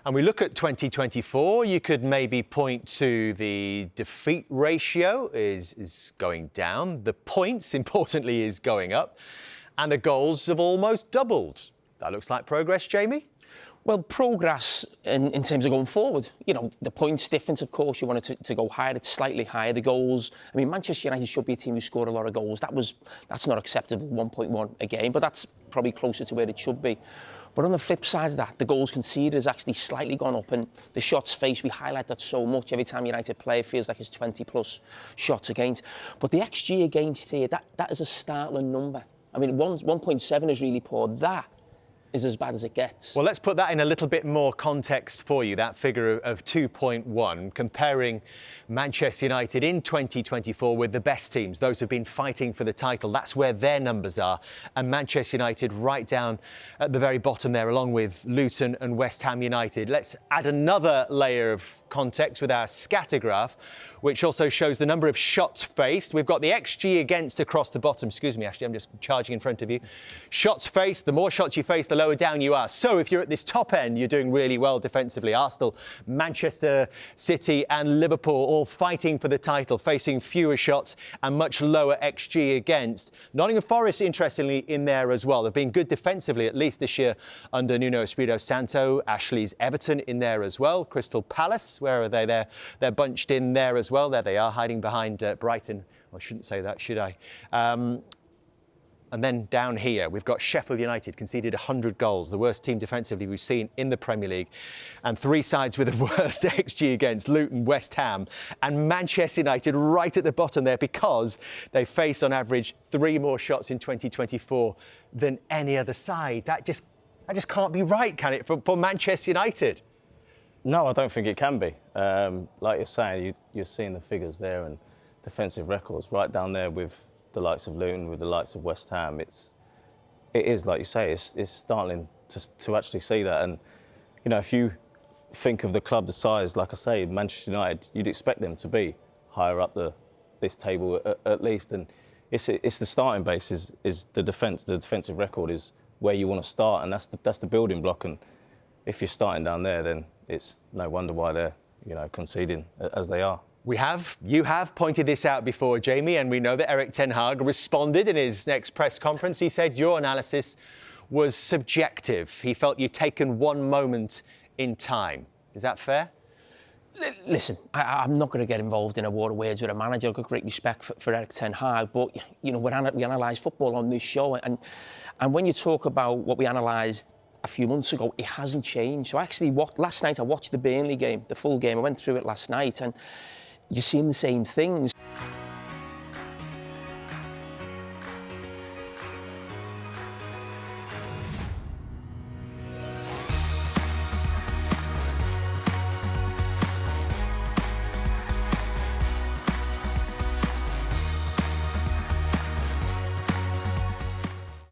And we look at 2024, you could maybe point to the defeat ratio is going down, the points, importantly, is going up, and the goals have almost doubled. That looks like progress, Jamie? Well, progress in terms of going forward. You know, the points difference, of course, you want it to go higher. It's slightly higher. The goals, I mean, Manchester United should be a team who scored a lot of goals. That's not acceptable, 1.1 a game, but that's probably closer to where it should be. But on the flip side of that, the goals conceded has actually slightly gone up, and the shots faced, we highlight that so much. Every time United play, it feels like it's 20-plus shots against. But the XG against here, that is a startling number. I mean, 1.7 is really poor. That is as bad as it gets. Well, let's put that in a little bit more context for you, that figure of 2.1, comparing Manchester United in 2024 with the best teams, those who've been fighting for the title. That's where their numbers are. And Manchester United right down at the very bottom there, along with Luton and West Ham United. Let's add another layer of context with our scatter graph, which also shows the number of shots faced. We've got the XG against across the bottom. Excuse me, Ashley, I'm just charging in front of you. Shots faced, the more shots you face, the lower down you are. So if you're at this top end, you're doing really well defensively. Arsenal, Manchester City and Liverpool all fighting for the title, facing fewer shots and much lower XG against. Nottingham Forest, interestingly, in there as well. They've been good defensively, at least this year, under Nuno Espirito Santo. Ashley's Everton in there as well. Crystal Palace, where are they? They're bunched in there as well. There they are, hiding behind Brighton. I shouldn't say that, should I? And then down here, we've got Sheffield United, conceded 100 goals, the worst team defensively we've seen in the Premier League. And three sides with the worst XG against: Luton, West Ham and Manchester United right at the bottom there, because they face on average 3 more shots in 2024 than any other side. That just can't be right, can it, for Manchester United? No, I don't think it can be. Like you're saying, you're seeing the figures there and defensive records right down there with the likes of Luton, with the likes of West Ham. It is, like you say, it's startling to actually see that. And, you know, if you think of the club the size, like I say, Manchester United, you'd expect them to be higher up this table at least. And it's the starting base is the defence. The defensive record is where you want to start, and that's the building block. And if you're starting down there, then it's no wonder why they're, you know, conceding as they are. You have pointed this out before, Jamie, and we know that Erik ten Hag responded in his next press conference. He said your analysis was subjective. He felt you'd taken one moment in time. Is that fair? Listen, I'm not going to get involved in a war of words with a manager. I've got great respect for Erik ten Hag, but, you know, we analyse football on this show, and when you talk about what we analysed a few months ago, it hasn't changed. So actually, last night I watched the Burnley game, the full game. I went through it last night, and you're seeing the same things.